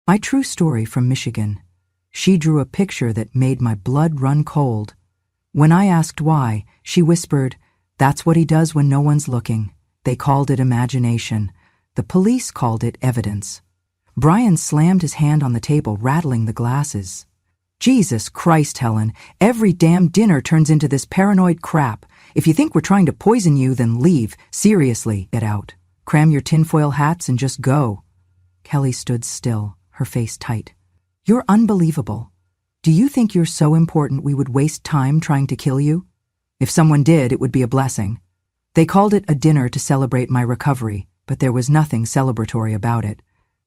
My true story from Michigan. She drew a picture that made my blood run cold. When I asked why, she whispered, "That's what he does when no one's looking." They called it imagination. The police called it evidence. Brian slammed his hand on the table, rattling the glasses. Jesus Christ, Helen, every damn dinner turns into this paranoid crap. If you think we're trying to poison you, then leave. Seriously, get out. Cram your tinfoil hats and just go. Kelly stood still, her face tight. You're unbelievable. Do you think you're so important we would waste time trying to kill you? If someone did, it would be a blessing. They called it a dinner to celebrate my recovery, but there was nothing celebratory about it.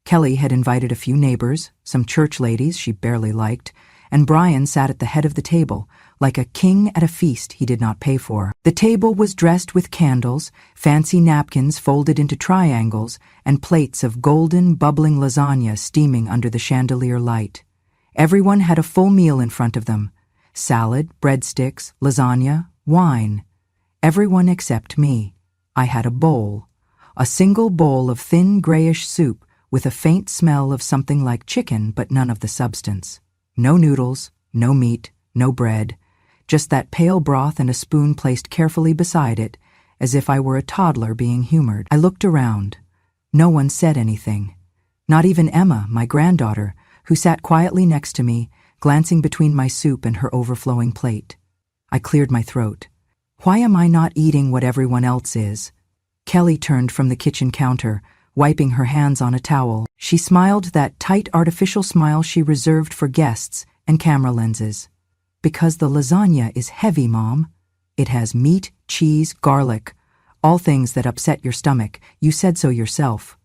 Kelly had invited a few neighbors, some church ladies she barely liked, and Brian sat at the head of the table, like a king at a feast he did not pay for. The table was dressed with candles, fancy napkins folded into triangles, and plates of golden, bubbling lasagna steaming under the chandelier light. Everyone had a full meal in front of them. Salad, breadsticks, lasagna, wine. Everyone except me. I had a bowl. A single bowl of thin, grayish soup with a faint smell of something like chicken but none of the substance. No noodles, no meat, no bread, just that pale broth and a spoon placed carefully beside it, as if I were a toddler being humored. I looked around. No one said anything. Not even Emma, my granddaughter, who sat quietly next to me, glancing between my soup and her overflowing plate. I cleared my throat. Why am I not eating what everyone else is? Kelly turned from the kitchen counter, wiping her hands on a towel. She smiled that tight artificial smile she reserved for guests and camera lenses. Because the lasagna is heavy, Mom. It has meat, cheese, garlic, all things that upset your stomach. You said so yourself.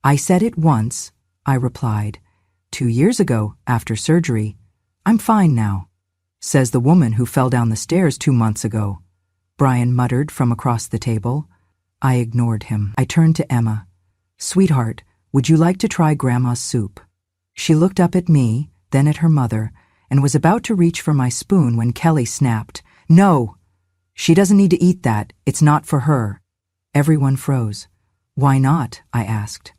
I said it once, I replied. 2 years ago, after surgery. I'm fine now. Says the woman who fell down the stairs 2 months ago. Brian muttered from across the table. I ignored him. I turned to Emma. Sweetheart, would you like to try Grandma's soup? She looked up at me, then at her mother, and was about to reach for my spoon when Kelly snapped, No! She doesn't need to eat that. It's not for her. Everyone froze. Why not? I asked.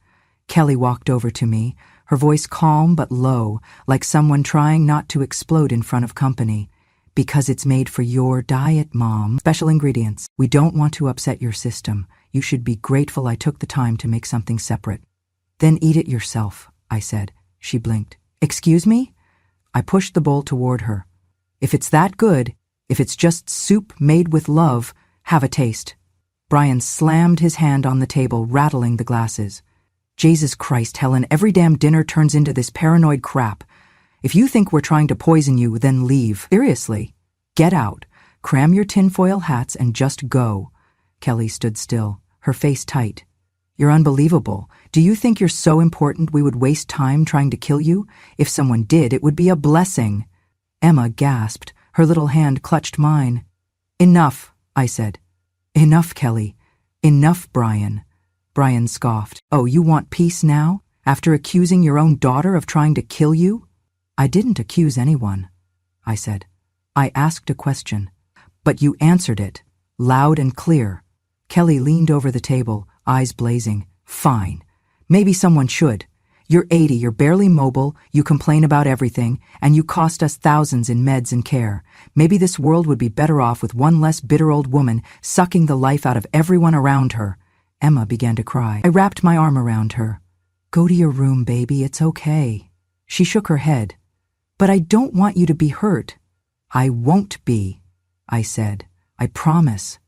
Kelly walked over to me, her voice calm but low, like someone trying not to explode in front of company. Because it's made for your diet, Mom. Special ingredients. We don't want to upset your system. You should be grateful I took the time to make something separate. Then eat it yourself, I said. She blinked. Excuse me? I pushed the bowl toward her. If it's that good, if it's just soup made with love, have a taste. Brian slammed his hand on the table, rattling the glasses. Jesus Christ, Helen, every damn dinner turns into this paranoid crap. If you think we're trying to poison you, then leave. Seriously. Get out. Cram your tinfoil hats and just go. Kelly stood still, her face tight. You're unbelievable. Do you think you're so important we would waste time trying to kill you? If someone did, it would be a blessing. Emma gasped. Her little hand clutched mine. Enough, I said. Enough, Kelly. Enough, Brian. Brian scoffed. Oh, you want peace now? After accusing your own daughter of trying to kill you? I didn't accuse anyone, I said. I asked a question. But you answered it, loud and clear. Kelly leaned over the table, eyes blazing. Fine. Maybe someone should. You're 80, you're barely mobile, you complain about everything, and you cost us thousands in meds and care. Maybe this world would be better off with one less bitter old woman sucking the life out of everyone around her. Emma began to cry. I wrapped my arm around her. Go to your room, baby, it's okay. She shook her head. But I don't want you to be hurt. I won't be, I said. I promise.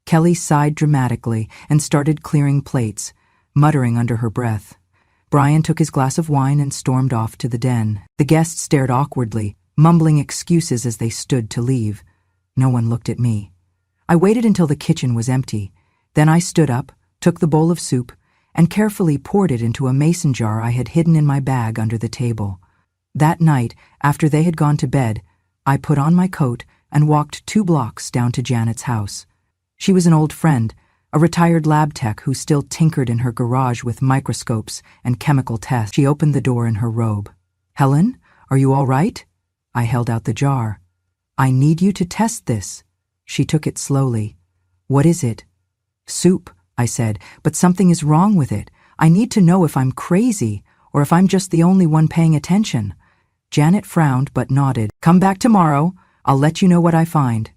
Kelly sighed dramatically and started clearing plates, muttering under her breath. Brian took his glass of wine and stormed off to the den. The guests stared awkwardly, mumbling excuses as they stood to leave. No one looked at me. I waited until the kitchen was empty. Then I stood up, took the bowl of soup, and carefully poured it into a mason jar I had hidden in my bag under the table. That night, after they had gone to bed, I put on my coat and walked 2 blocks down to Janet's house. She was an old friend, a retired lab tech who still tinkered in her garage with microscopes and chemical tests. She opened the door in her robe. Helen, are you all right? I held out the jar. I need you to test this. She took it slowly. What is it? Soup, I said, but something is wrong with it. I need to know if I'm crazy or if I'm just the only one paying attention. Janet frowned but nodded. Come back tomorrow. I'll let you know what I find.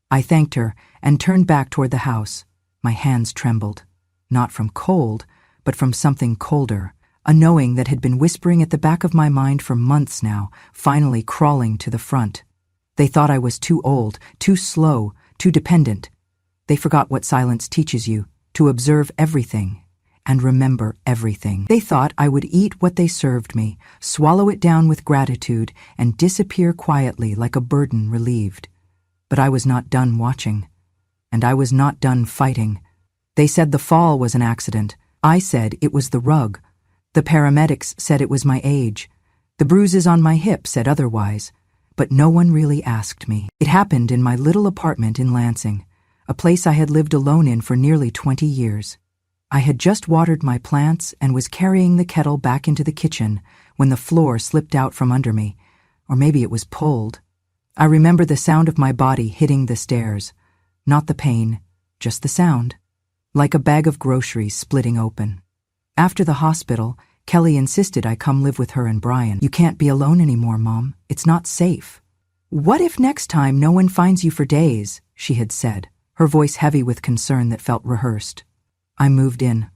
I thanked her and turned back toward the house. My hands trembled, not from cold, but from something colder, a knowing that had been whispering at the back of my mind for months now, finally crawling to the front. They thought I was too old, too slow, too dependent. They forgot what silence teaches you, to observe everything and remember everything. They thought I would eat what they served me, swallow it down with gratitude, and disappear quietly like a burden relieved. But I was not done watching, and I was not done fighting. They said the fall was an accident. I said it was the rug. The paramedics said it was my age. The bruises on my hip said otherwise. But no one really asked me. It happened in my little apartment in Lansing, a place I had lived alone in for nearly 20 years. I had just watered my plants and was carrying the kettle back into the kitchen when the floor slipped out from under me, or maybe it was pulled. I remember the sound of my body hitting the stairs. Not the pain, just the sound. Like a bag of groceries splitting open. After the hospital, Kelly insisted I come live with her and Brian. You can't be alone anymore, Mom. It's not safe. What if next time no one finds you for days, she had said, her voice heavy with concern that felt rehearsed. I moved in.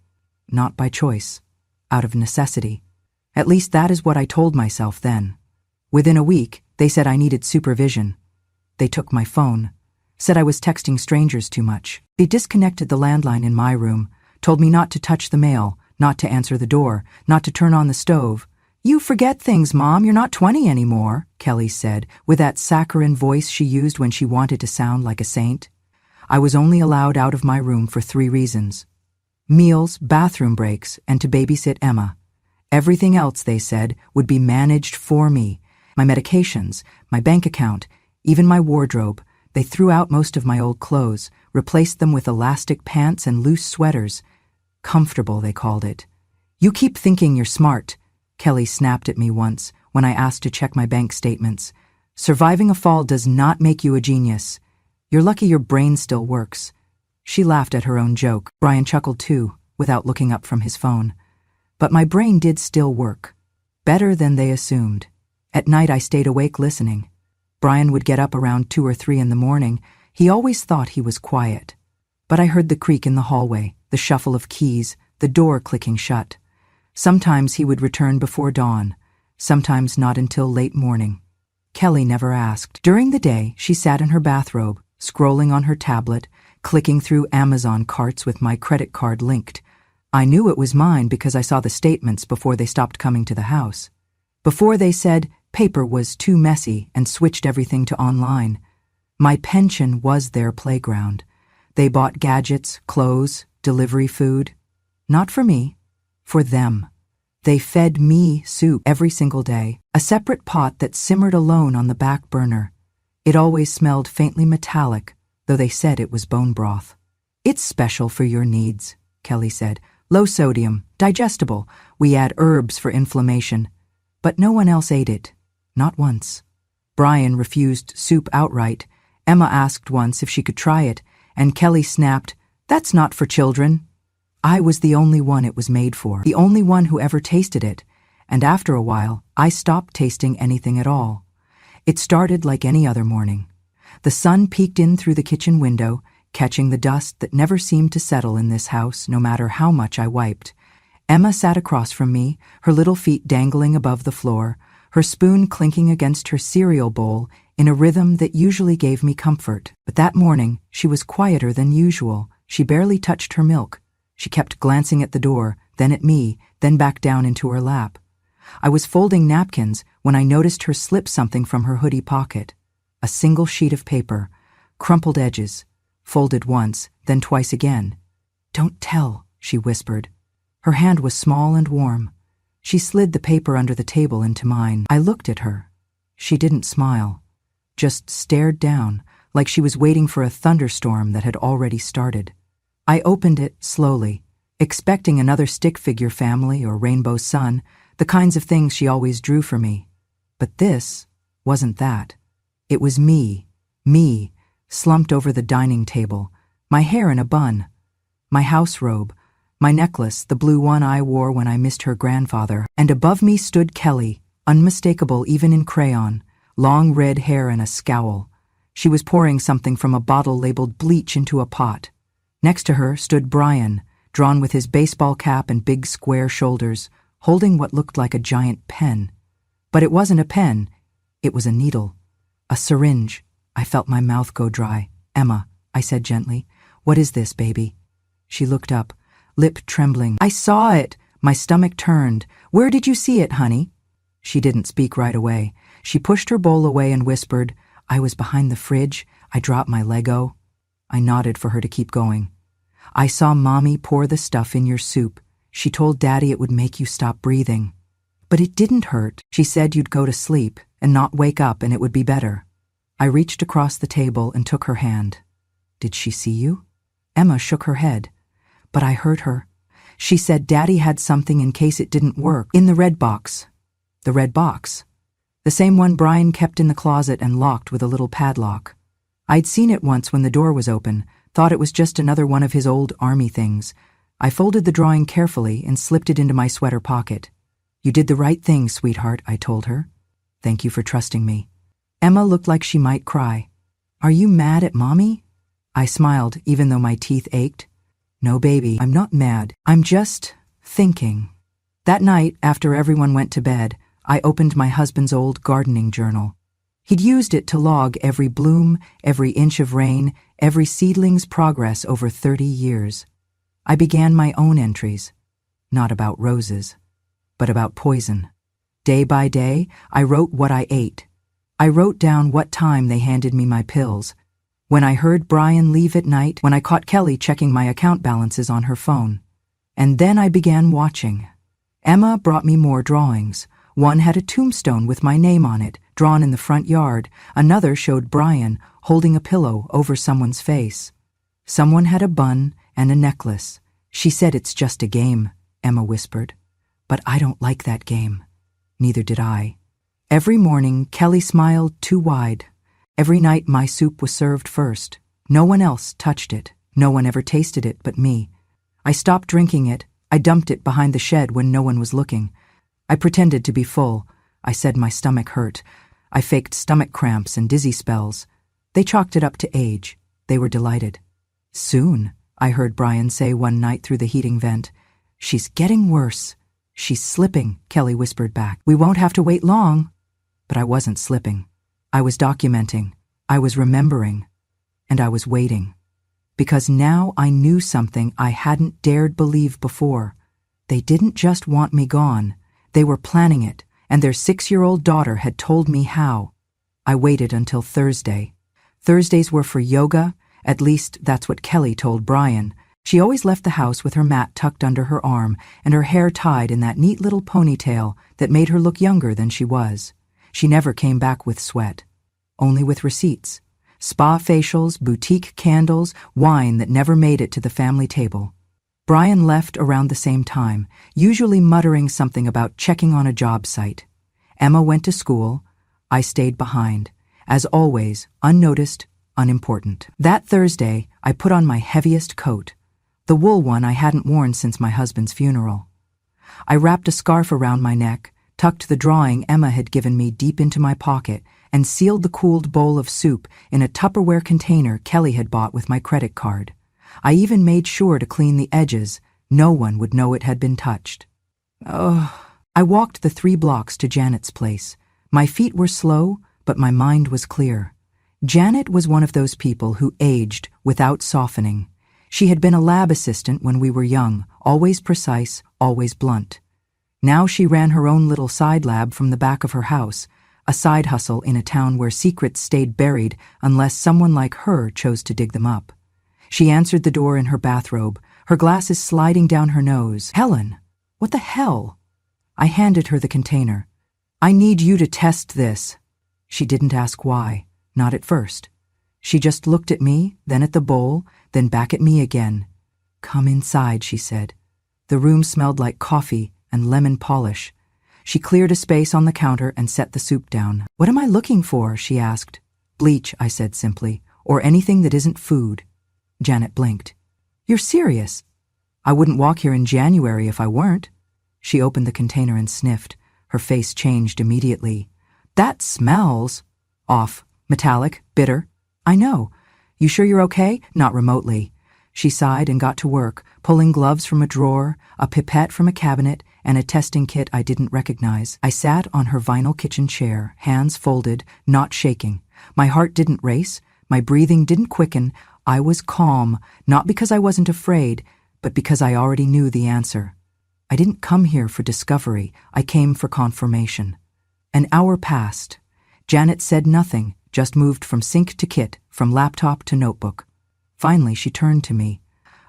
Not by choice. Out of necessity. At least that is what I told myself then. Within a week, they said I needed supervision. They took my phone. Said I was texting strangers too much. They disconnected the landline in my room, told me not to touch the mail, not to answer the door, not to turn on the stove. You forget things, Mom. You're not 20 anymore, Kelly said, with that saccharine voice she used when she wanted to sound like a saint. I was only allowed out of my room for 3 reasons. Meals, bathroom breaks, and to babysit Emma. Everything else, they said, would be managed for me. My medications, my bank account, even my wardrobe. They threw out most of my old clothes, replaced them with elastic pants and loose sweaters. Comfortable, they called it. You keep thinking you're smart, Kelly snapped at me once when I asked to check my bank statements. Surviving a fall does not make you a genius. You're lucky your brain still works. She laughed at her own joke. Brian chuckled too, without looking up from his phone. But my brain did still work. Better than they assumed. At night I stayed awake listening. Brian would get up around 2 or 3 in the morning. He always thought he was quiet. But I heard the creak in the hallway, the shuffle of keys, the door clicking shut. Sometimes he would return before dawn, sometimes not until late morning. Kelly never asked. During the day, she sat in her bathrobe, scrolling on her tablet, clicking through Amazon carts with my credit card linked. I knew it was mine because I saw the statements before they stopped coming to the house. Before they said paper was too messy and switched everything to online. My pension was their playground. They bought gadgets, clothes, delivery food. Not for me, for them. They fed me soup every single day, a separate pot that simmered alone on the back burner. It always smelled faintly metallic, though they said it was bone broth. It's special for your needs, Kelly said. Low sodium, digestible. We add herbs for inflammation. But no one else ate it. Not once. Brian refused soup outright. Emma asked once if she could try it, and Kelly snapped, "That's not for children." I was the only one it was made for, the only one who ever tasted it, and after a while, I stopped tasting anything at all. It started like any other morning. The sun peeked in through the kitchen window, catching the dust that never seemed to settle in this house, no matter how much I wiped. Emma sat across from me, her little feet dangling above the floor, her spoon clinking against her cereal bowl in a rhythm that usually gave me comfort. But that morning, she was quieter than usual. She barely touched her milk. She kept glancing at the door, then at me, then back down into her lap. I was folding napkins when I noticed her slip something from her hoodie pocket. A single sheet of paper, crumpled edges, folded once, then twice again. "Don't tell," she whispered. Her hand was small and warm. She slid the paper under the table into mine. I looked at her. She didn't smile, just stared down, like she was waiting for a thunderstorm that had already started. I opened it slowly, expecting another stick figure family or rainbow sun, the kinds of things she always drew for me. But this wasn't that. It was me, slumped over the dining table, my hair in a bun, my house robe, My necklace, the blue one I wore when I missed her grandfather, and above me stood Kelly, unmistakable even in crayon, long red hair and a scowl. She was pouring something from a bottle labeled bleach into a pot. Next to her stood Brian, drawn with his baseball cap and big square shoulders, holding what looked like a giant pen. But it wasn't a pen, it was a needle. A syringe. I felt my mouth go dry. "Emma," I said gently, "what is this, baby?" She looked up, lip trembling. "I saw it!" My stomach turned. "Where did you see it, honey?" She didn't speak right away. She pushed her bowl away and whispered, "I was behind the fridge. I dropped my Lego." I nodded for her to keep going. "I saw Mommy pour the stuff in your soup. She told Daddy it would make you stop breathing. But it didn't hurt. She said you'd go to sleep and not wake up and it would be better." I reached across the table and took her hand. "Did she see you?" Emma shook her head. "But I heard her. She said Daddy had something in case it didn't work. In the red box." "The red box?" "The same one Brian kept in the closet and locked with a little padlock. I'd seen it once when the door was open, thought it was just another one of his old army things. I folded the drawing carefully and slipped it into my sweater pocket. You did the right thing, sweetheart," I told her. "Thank you for trusting me." Emma looked like she might cry. "Are you mad at Mommy?" I smiled, even though my teeth ached. "No, baby, I'm not mad. I'm just thinking." That night, after everyone went to bed, I opened my husband's old gardening journal. He'd used it to log every bloom, every inch of rain, every seedling's progress over 30 years. I began my own entries, not about roses, but about poison. Day by day, I wrote what I ate. I wrote down what time they handed me my pills, when I heard Brian leave at night, when I caught Kelly checking my account balances on her phone. And then I began watching. Emma brought me more drawings. One had a tombstone with my name on it, drawn in the front yard. Another showed Brian holding a pillow over someone's face. Someone had a bun and a necklace. "She said it's just a game," Emma whispered. "But I don't like that game." Neither did I. Every morning, Kelly smiled too wide. Every night, my soup was served first. No one else touched it. No one ever tasted it but me. I stopped drinking it. I dumped it behind the shed when no one was looking. I pretended to be full. I said my stomach hurt. I faked stomach cramps and dizzy spells. They chalked it up to age. They were delighted. "Soon," I heard Brian say one night through the heating vent. "She's getting worse." "She's slipping," Kelly whispered back. "We won't have to wait long." But I wasn't slipping. I was documenting. I was remembering. And I was waiting. Because now I knew something I hadn't dared believe before. They didn't just want me gone. They were planning it, and their 6-year-old daughter had told me how. I waited until Thursday. Thursdays were for yoga, at least that's what Kelly told Brian. She always left the house with her mat tucked under her arm and her hair tied in that neat little ponytail that made her look younger than she was. She never came back with sweat, only with receipts. Spa facials, boutique candles, wine that never made it to the family table. Brian left around the same time, usually muttering something about checking on a job site. Emma went to school. I stayed behind. As always, unnoticed, unimportant. That Thursday, I put on my heaviest coat, the wool one I hadn't worn since my husband's funeral. I wrapped a scarf around my neck, tucked the drawing Emma had given me deep into my pocket, and sealed the cooled bowl of soup in a Tupperware container Kelly had bought with my credit card. I even made sure to clean the edges. No one would know it had been touched. I walked the 3 blocks to Janet's place. My feet were slow, but my mind was clear. Janet was one of those people who aged without softening. She had been a lab assistant when we were young, always precise, always blunt. Now she ran her own little side lab from the back of her house, a side hustle in a town where secrets stayed buried unless someone like her chose to dig them up. She answered the door in her bathrobe, her glasses sliding down her nose. "Helen, what the hell?" I handed her the container. "I need you to test this." She didn't ask why, not at first. She just looked at me, then at the bowl, then back at me again. "Come inside," she said. The room smelled like coffee and lemon polish. She cleared a space on the counter and set the soup down. "What am I looking for?" she asked. "Bleach," I said simply, "or anything that isn't food." Janet blinked. "You're serious?" I wouldn't walk here in January if I weren't. She opened the container and sniffed. Her face changed immediately. That smells. Off. Metallic. Bitter. I know. You sure you're okay? Not remotely. She sighed and got to work, pulling gloves from a drawer, a pipette from a cabinet, and a testing kit I didn't recognize. I sat on her vinyl kitchen chair, hands folded, not shaking. My heart didn't race. My breathing didn't quicken. I was calm, not because I wasn't afraid, but because I already knew the answer. I didn't come here for discovery. I came for confirmation. An hour passed. Janet said nothing, just moved from sink to kit, from laptop to notebook. Finally, she turned to me.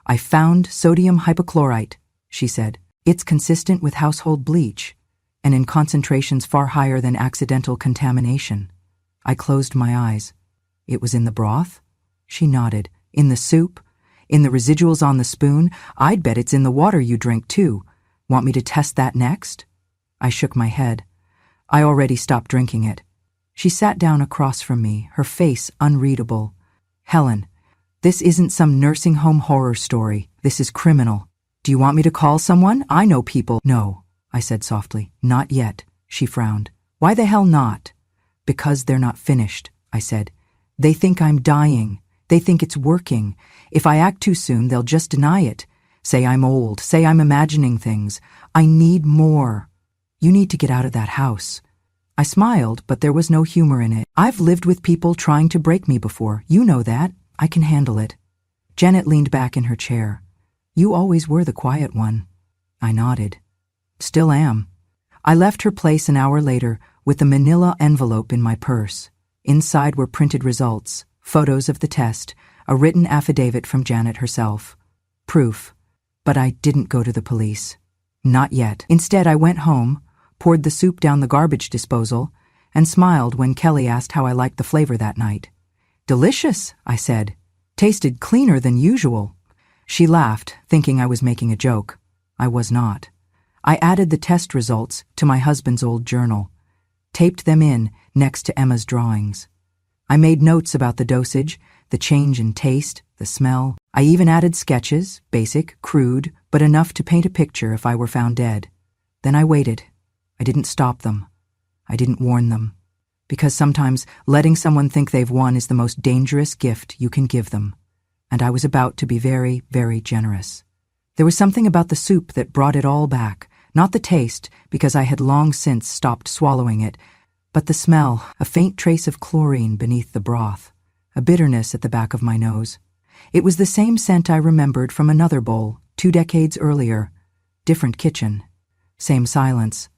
I found sodium hypochlorite, she said. It's consistent with household bleach, and in concentrations far higher than accidental contamination. I closed my eyes. It was in the broth? She nodded. In the soup? In the residuals on the spoon? I'd bet it's in the water you drink, too. Want me to test that next? I shook my head. I already stopped drinking it. She sat down across from me, her face unreadable. Helen, this isn't some nursing home horror story. This is criminal. Do you want me to call someone? I know people. No, I said softly. Not yet, she frowned. Why the hell not? Because they're not finished, I said. They think I'm dying. They think it's working. If I act too soon, they'll just deny it. Say I'm old. Say I'm imagining things. I need more. You need to get out of that house. I smiled, but there was no humor in it. I've lived with people trying to break me before. You know that. I can handle it. Janet leaned back in her chair. You always were the quiet one. I nodded. Still am. I left her place an hour later with a manila envelope in my purse. Inside were printed results, photos of the test, a written affidavit from Janet herself. Proof. But I didn't go to the police. Not yet. Instead, I went home, poured the soup down the garbage disposal, and smiled when Kelly asked how I liked the flavor that night. Delicious, I said. Tasted cleaner than usual. She laughed, thinking I was making a joke. I was not. I added the test results to my husband's old journal, taped them in next to Emma's drawings. I made notes about the dosage, the change in taste, the smell. I even added sketches, basic, crude, but enough to paint a picture if I were found dead. Then I waited. I didn't stop them. I didn't warn them. Because sometimes letting someone think they've won is the most dangerous gift you can give them. And I was about to be very, very generous. There was something about the soup that brought it all back, not the taste, because I had long since stopped swallowing it, but the smell, a faint trace of chlorine beneath the broth, a bitterness at the back of my nose. It was the same scent I remembered from another bowl, 2 decades earlier. Different kitchen. Same silence.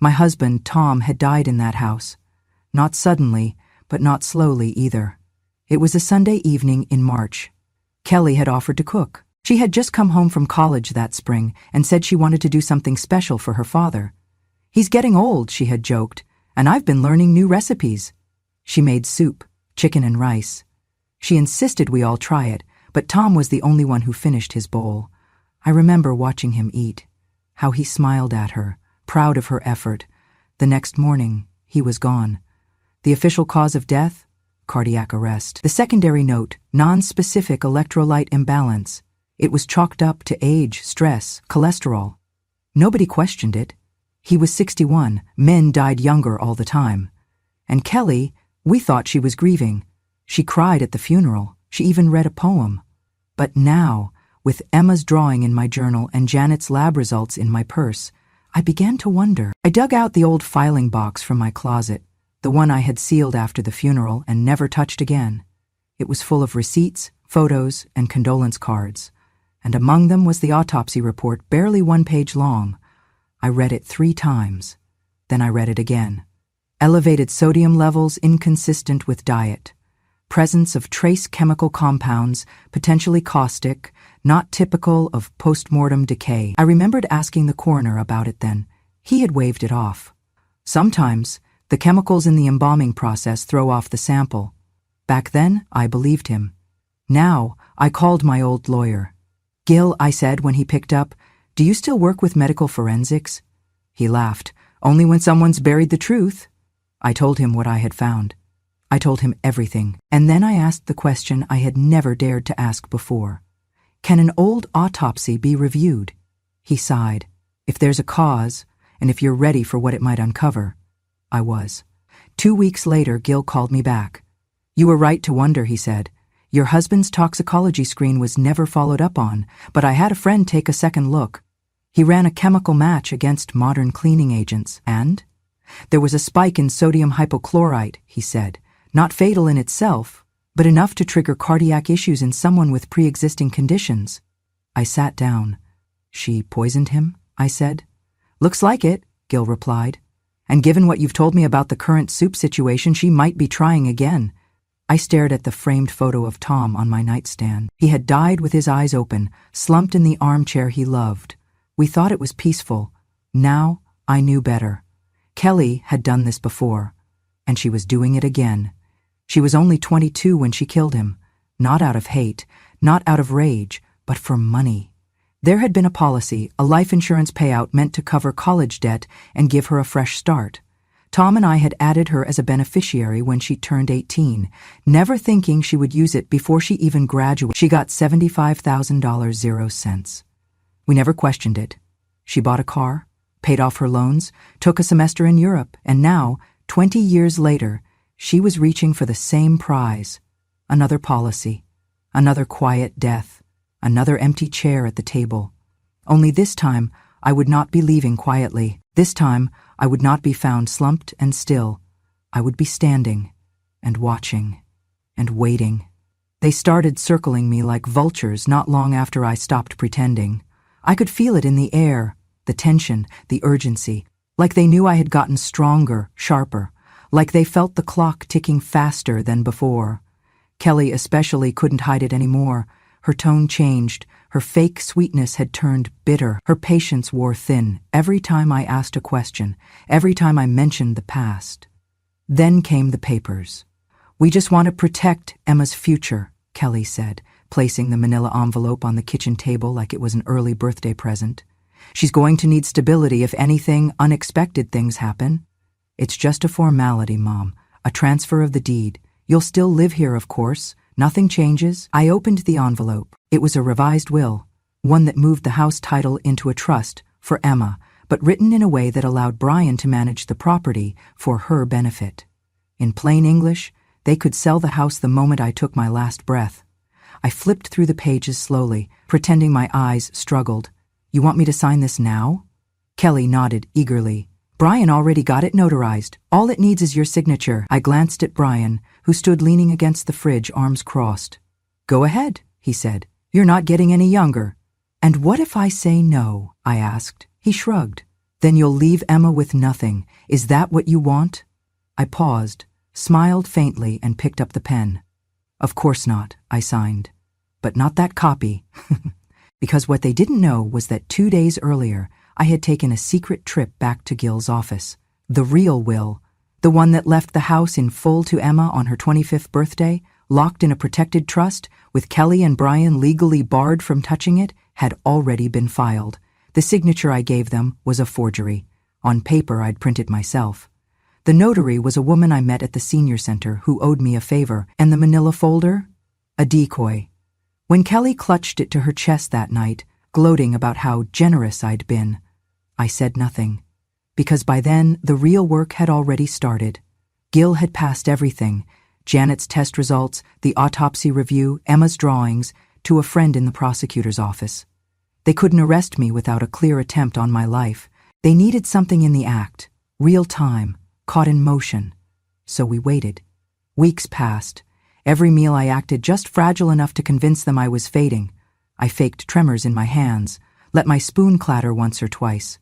My husband, Tom, had died in that house. Not suddenly, but not slowly either. It was a Sunday evening in March. Kelly had offered to cook. She had just come home from college that spring and said she wanted to do something special for her father. He's getting old, she had joked, and I've been learning new recipes. She made soup, chicken and rice. She insisted we all try it, but Tom was the only one who finished his bowl. I remember watching him eat, how he smiled at her, proud of her effort. The next morning, he was gone. The official cause of death? Cardiac arrest. The secondary note, non-specific electrolyte imbalance. It was chalked up to age, stress, cholesterol. Nobody questioned it. He was 61. Men died younger all the time. And Kelly, we thought she was grieving. She cried at the funeral. She even read a poem. But now, with Emma's drawing in my journal and Janet's lab results in my purse, I began to wonder. I dug out the old filing box from my closet, the one I had sealed after the funeral and never touched again. It was full of receipts, photos, and condolence cards, and among them was the autopsy report, barely 1 page long. I read it 3 times. Then I read it again. Elevated sodium levels inconsistent with diet. Presence of trace chemical compounds, potentially caustic, not typical of post-mortem decay. I remembered asking the coroner about it then. He had waved it off. Sometimes, the chemicals in the embalming process throw off the sample. Back then, I believed him. Now, I called my old lawyer. Gil, I said when he picked up, do you still work with medical forensics? He laughed. Only when someone's buried the truth. I told him what I had found. I told him everything, and then I asked the question I had never dared to ask before. Can an old autopsy be reviewed? He sighed. If there's a cause, and if you're ready for what it might uncover. I was. 2 weeks later, Gil called me back. You were right to wonder, he said. Your husband's toxicology screen was never followed up on, but I had a friend take a second look. He ran a chemical match against modern cleaning agents, and? There was a spike in sodium hypochlorite, he said. Not fatal in itself, but enough to trigger cardiac issues in someone with pre-existing conditions. I sat down. She poisoned him? I said. Looks like it, Gil replied. And given what you've told me about the current soup situation, she might be trying again. I stared at the framed photo of Tom on my nightstand. He had died with his eyes open, slumped in the armchair he loved. We thought it was peaceful. Now I knew better. Kelly had done this before, and she was doing it again. She was only 22 when she killed him, not out of hate, not out of rage, but for money. There had been a policy, a life insurance payout meant to cover college debt and give her a fresh start. Tom and I had added her as a beneficiary when she turned 18, never thinking she would use it before she even graduated. She got $75,000, 0 cents. We never questioned it. She bought a car, paid off her loans, took a semester in Europe, and now, 20 years later, she was reaching for the same prize. Another policy, another quiet death, another empty chair at the table. Only this time, I would not be leaving quietly. This time, I would not be found slumped and still. I would be standing and watching and waiting. They started circling me like vultures not long after I stopped pretending. I could feel it in the air, the tension, the urgency, like they knew I had gotten stronger, sharper, like they felt the clock ticking faster than before. Kelly especially couldn't hide it anymore. Her tone changed. Her fake sweetness had turned bitter. Her patience wore thin every time I asked a question, every time I mentioned the past. Then came the papers. We just want to protect Emma's future, Kelly said, placing the manila envelope on the kitchen table like it was an early birthday present. She's going to need stability if anything unexpected things happen. It's just a formality, Mom, a transfer of the deed. You'll still live here, of course. Nothing changes. I opened the envelope. It was a revised will, one that moved the house title into a trust for Emma, but written in a way that allowed Brian to manage the property for her benefit. In plain English, they could sell the house the moment I took my last breath. I flipped through the pages slowly, pretending my eyes struggled. You want me to sign this now? Kelly nodded eagerly. Brian already got it notarized. All it needs is your signature. I glanced at Brian, who stood leaning against the fridge, arms crossed. Go ahead, he said. You're not getting any younger. And what if I say no? I asked. He shrugged. Then you'll leave Emma with nothing. Is that what you want? I paused, smiled faintly, and picked up the pen. Of course not, I signed. But not that copy. Because what they didn't know was that 2 days earlier, I had taken a secret trip back to Gil's office. The real will, the one that left the house in full to Emma on her 25th birthday, locked in a protected trust, with Kelly and Brian legally barred from touching it, had already been filed. The signature I gave them was a forgery. On paper, I'd printed myself. The notary was a woman I met at the senior center who owed me a favor, and the manila folder? A decoy. When Kelly clutched it to her chest that night, gloating about how generous I'd been, I said nothing, because by then the real work had already started. Gil had passed everything, Janet's test results, the autopsy review, Emma's drawings, to a friend in the prosecutor's office. They couldn't arrest me without a clear attempt on my life. They needed something in the act, real time, caught in motion. So we waited. Weeks passed. Every meal I acted just fragile enough to convince them I was fading. I faked tremors in my hands, let my spoon clatter once or twice.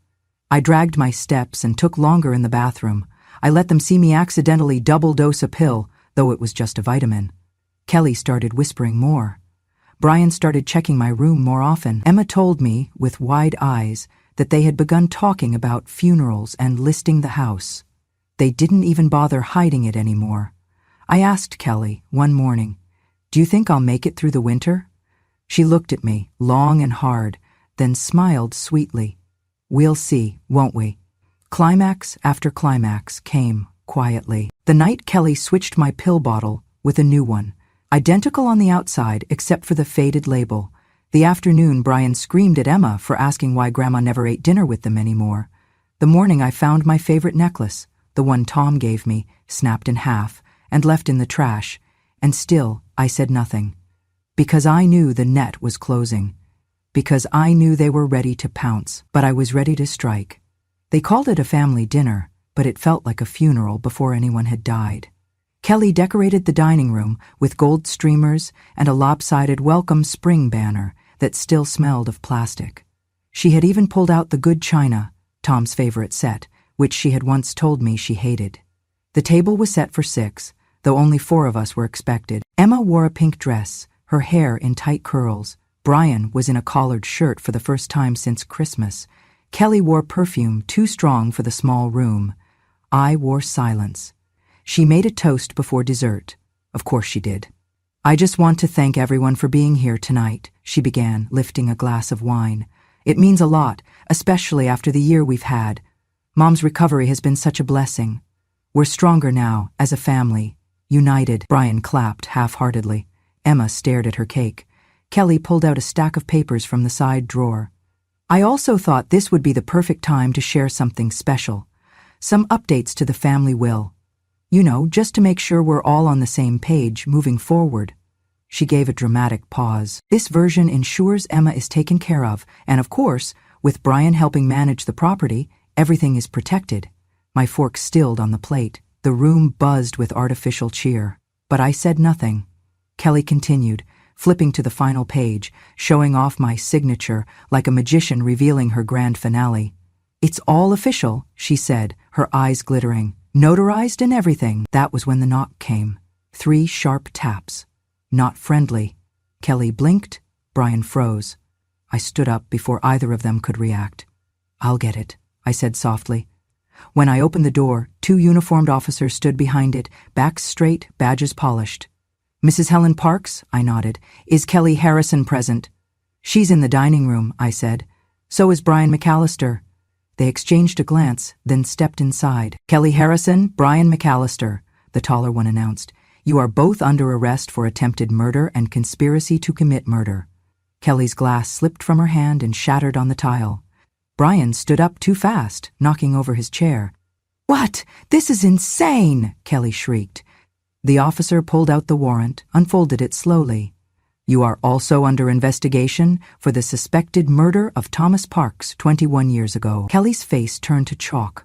I dragged my steps and took longer in the bathroom. I let them see me accidentally double dose a pill, though it was just a vitamin. Kelly started whispering more. Brian started checking my room more often. Emma told me, with wide eyes, that they had begun talking about funerals and listing the house. They didn't even bother hiding it anymore. I asked Kelly one morning, "Do you think I'll make it through the winter?" She looked at me, long and hard, then smiled sweetly. We'll see, won't we? Climax after climax came quietly. The night Kelly switched my pill bottle with a new one, identical on the outside except for the faded label. The afternoon, Brian screamed at Emma for asking why Grandma never ate dinner with them anymore. The morning I found my favorite necklace, the one Tom gave me, snapped in half and left in the trash, and still I said nothing. Because I knew the net was closing. Because I knew they were ready to pounce, but I was ready to strike. They called it a family dinner, but it felt like a funeral before anyone had died. Kelly decorated the dining room with gold streamers and a lopsided welcome spring banner that still smelled of plastic. She had even pulled out the good china, Tom's favorite set, which she had once told me she hated. The table was set for 6, though only 4 of us were expected. Emma wore a pink dress, her hair in tight curls. Brian was in a collared shirt for the first time since Christmas. Kelly wore perfume too strong for the small room. I wore silence. She made a toast before dessert. Of course she did. I just want to thank everyone for being here tonight, she began, lifting a glass of wine. It means a lot, especially after the year we've had. Mom's recovery has been such a blessing. We're stronger now, as a family. United. Brian clapped half-heartedly. Emma stared at her cake. Kelly pulled out a stack of papers from the side drawer. I also thought this would be the perfect time to share something special. Some updates to the family will. You know, just to make sure we're all on the same page moving forward. She gave a dramatic pause. This version ensures Emma is taken care of, and of course, with Brian helping manage the property, everything is protected. My fork stilled on the plate. The room buzzed with artificial cheer. But I said nothing. Kelly continued, flipping to the final page, showing off my signature like a magician revealing her grand finale. It's all official, she said, her eyes glittering. Notarized and everything. That was when the knock came. 3 sharp taps. Not friendly. Kelly blinked. Brian froze. I stood up before either of them could react. I'll get it, I said softly. When I opened the door, 2 uniformed officers stood behind it, backs straight, badges polished. Mrs. Helen Parks, I nodded. Is Kelly Harrison present? She's in the dining room, I said. So is Brian McAllister. They exchanged a glance, then stepped inside. Kelly Harrison, Brian McAllister, the taller one announced. You are both under arrest for attempted murder and conspiracy to commit murder. Kelly's glass slipped from her hand and shattered on the tile. Brian stood up too fast, knocking over his chair. What? This is insane! Kelly shrieked. The officer pulled out the warrant, unfolded it slowly. You are also under investigation for the suspected murder of Thomas Parks 21 years ago. Kelly's face turned to chalk.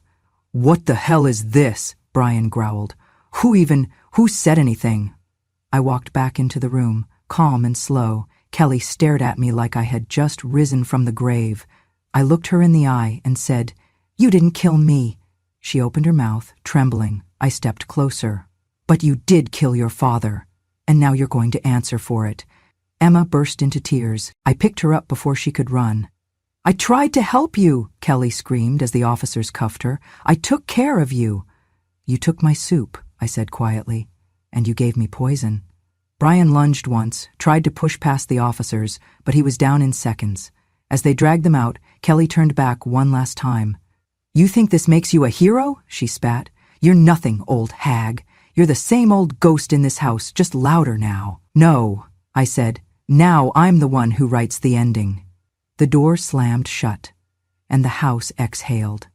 What the hell is this? Brian growled. Who said anything? I walked back into the room, calm and slow. Kelly stared at me like I had just risen from the grave. I looked her in the eye and said, You didn't kill me. She opened her mouth, trembling. I stepped closer. But you did kill your father, and now you're going to answer for it. Emma burst into tears. I picked her up before she could run. I tried to help you, Kelly screamed as the officers cuffed her. I took care of you. You took my soup, I said quietly, and you gave me poison. Brian lunged once, tried to push past the officers, but he was down in seconds. As they dragged them out, Kelly turned back one last time. You think this makes you a hero? She spat. You're nothing, old hag. You're the same old ghost in this house, just louder now. No, I said. Now I'm the one who writes the ending. The door slammed shut, and the house exhaled.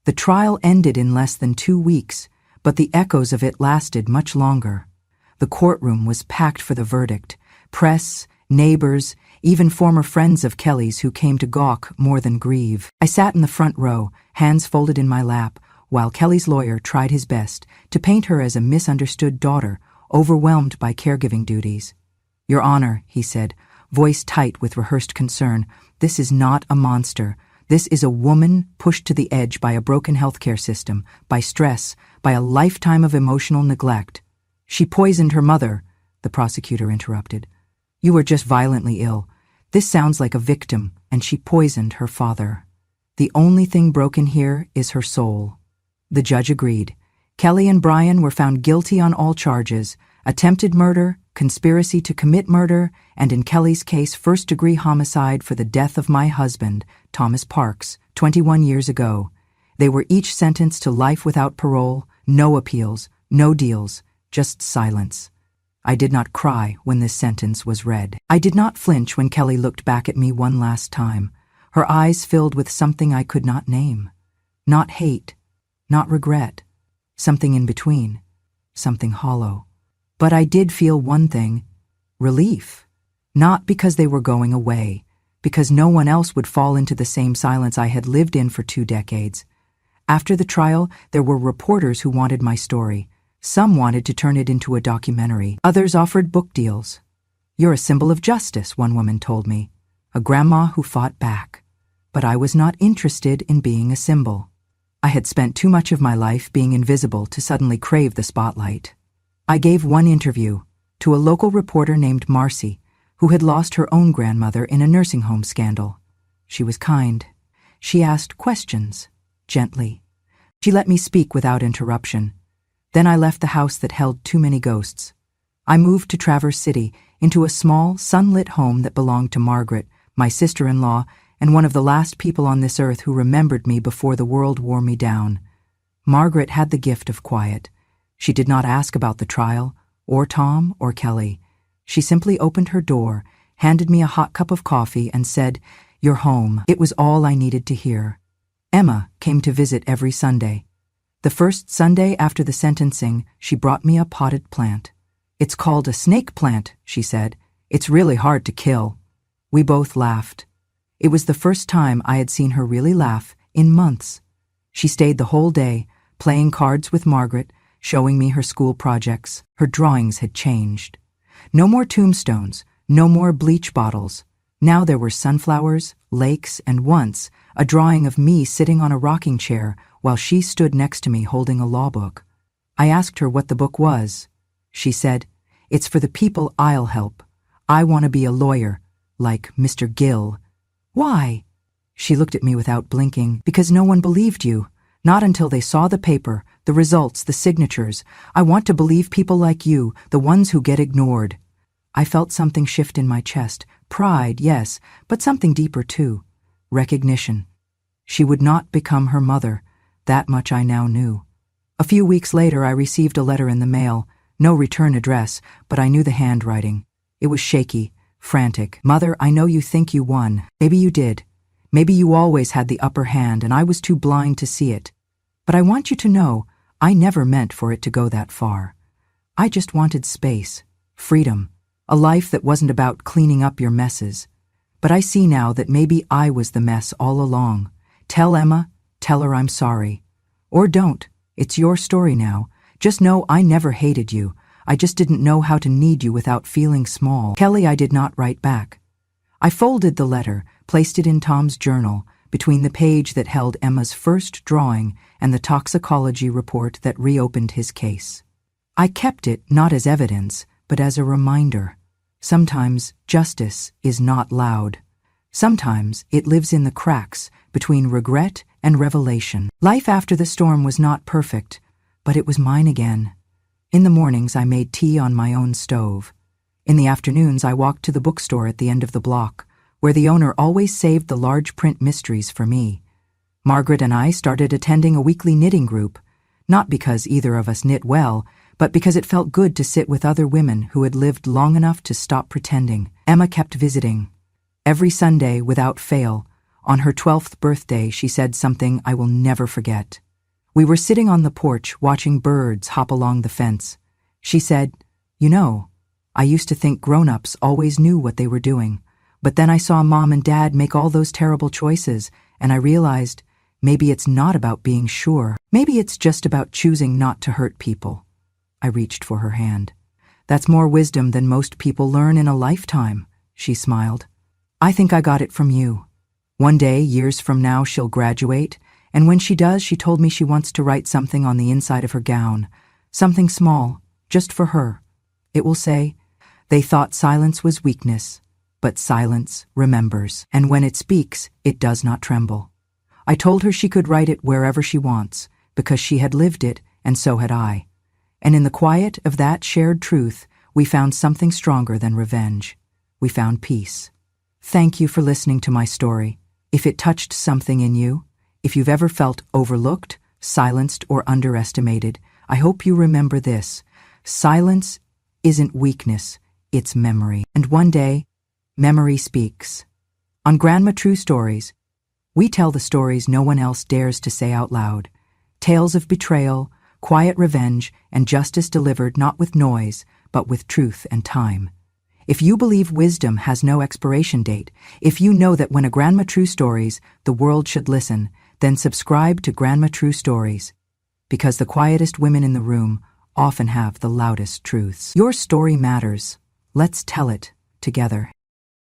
The trial ended in less than 2 weeks, but the echoes of it lasted much longer. The courtroom was packed for the verdict. Press, neighbors, even former friends of Kelly's who came to gawk more than grieve. I sat in the front row, hands folded in my lap, while Kelly's lawyer tried his best to paint her as a misunderstood daughter, overwhelmed by caregiving duties. Your Honor, he said, voice tight with rehearsed concern, this is not a monster. This is a woman pushed to the edge by a broken healthcare system, by stress, by a lifetime of emotional neglect. She poisoned her mother, the prosecutor interrupted. You were just violently ill. This sounds like a victim, and she poisoned her father. The only thing broken here is her soul. The judge agreed. Kelly and Brian were found guilty on all charges, attempted murder, conspiracy to commit murder, and in Kelly's case, first-degree homicide for the death of my husband, Thomas Parks, 21 years ago. They were each sentenced to life without parole, no appeals, no deals, just silence. I did not cry when this sentence was read. I did not flinch when Kelly looked back at me one last time, her eyes filled with something I could not name. Not hate, not regret, something in between, something hollow. But I did feel one thing, relief. Not because they were going away, because no one else would fall into the same silence I had lived in for 2 decades. After the trial, there were reporters who wanted my story. Some wanted to turn it into a documentary. Others offered book deals. "You're a symbol of justice," one woman told me. A grandma who fought back. But I was not interested in being a symbol. I had spent too much of my life being invisible to suddenly crave the spotlight. I gave one interview to a local reporter named Marcy, who had lost her own grandmother in a nursing home scandal. She was kind. She asked questions, gently. She let me speak without interruption. Then I left the house that held too many ghosts. I moved to Traverse City, into a small, sunlit home that belonged to Margaret, my sister-in-law, and one of the last people on this earth who remembered me before the world wore me down. Margaret had the gift of quiet. She did not ask about the trial, or Tom, or Kelly. She simply opened her door, handed me a hot cup of coffee, and said, "You're home." It was all I needed to hear. Emma came to visit every Sunday. The first Sunday after the sentencing, she brought me a potted plant. "It's called a snake plant," she said. "It's really hard to kill." We both laughed. It was the first time I had seen her really laugh in months. She stayed the whole day, playing cards with Margaret, showing me her school projects. Her drawings had changed. No more tombstones, no more bleach bottles. Now there were sunflowers, lakes, and once, a drawing of me sitting on a rocking chair while she stood next to me holding a law book. I asked her what the book was. She said, "It's for the people I'll help. I want to be a lawyer, like Mr. Gill." "Why?" She looked at me without blinking. "Because no one believed you. Not until they saw the paper, the results, the signatures. I want to believe people like you, the ones who get ignored." I felt something shift in my chest. Pride, yes, but something deeper too. Recognition. She would not become her mother. That much I now knew. A few weeks later, I received a letter in the mail. No return address, but I knew the handwriting. It was shaky, frantic. "Mother, I know you think you won. Maybe you did. Maybe you always had the upper hand and I was too blind to see it. But I want you to know, I never meant for it to go that far. I just wanted space, freedom, a life that wasn't about cleaning up your messes. But I see now that maybe I was the mess all along. Tell Emma, tell her I'm sorry. Or don't. It's your story now. Just know I never hated you. I just didn't know how to need you without feeling small." Kelly, I did not write back. I folded the letter, placed it in Tom's journal, between the page that held Emma's first drawing and the toxicology report that reopened his case. I kept it not as evidence, but as a reminder. Sometimes justice is not loud. Sometimes it lives in the cracks between regret and revelation. Life after the storm was not perfect, but it was mine again. In the mornings, I made tea on my own stove. In the afternoons, I walked to the bookstore at the end of the block, where the owner always saved the large print mysteries for me. Margaret and I started attending a weekly knitting group, not because either of us knit well, but because it felt good to sit with other women who had lived long enough to stop pretending. Emma kept visiting. Every Sunday, without fail, on her 12th birthday, she said something I will never forget. We were sitting on the porch watching birds hop along the fence. She said, "You know, I used to think grown-ups always knew what they were doing, but then I saw Mom and Dad make all those terrible choices, and I realized maybe it's not about being sure. Maybe it's just about choosing not to hurt people." I reached for her hand. "That's more wisdom than most people learn in a lifetime," she smiled. "I think I got it from you. One day, years from now, she'll graduate, and when she does, she told me she wants to write something on the inside of her gown. Something small, just for her. It will say, 'They thought silence was weakness, but silence remembers, and when it speaks, it does not tremble.' I told her she could write it wherever she wants, because she had lived it, and so had I. And in the quiet of that shared truth, we found something stronger than revenge. We found peace. Thank you for listening to my story. If it touched something in you, if you've ever felt overlooked, silenced, or underestimated, I hope you remember this. Silence isn't weakness, it's memory. And one day, memory speaks. On Grandma True Stories, we tell the stories no one else dares to say out loud. Tales of betrayal, quiet revenge, and justice delivered not with noise, but with truth and time. If you believe wisdom has no expiration date, if you know that when a Grandma True Stories, the world should listen, then subscribe to Grandma True Stories. Because the quietest women in the room often have the loudest truths. Your story matters. Let's tell it together.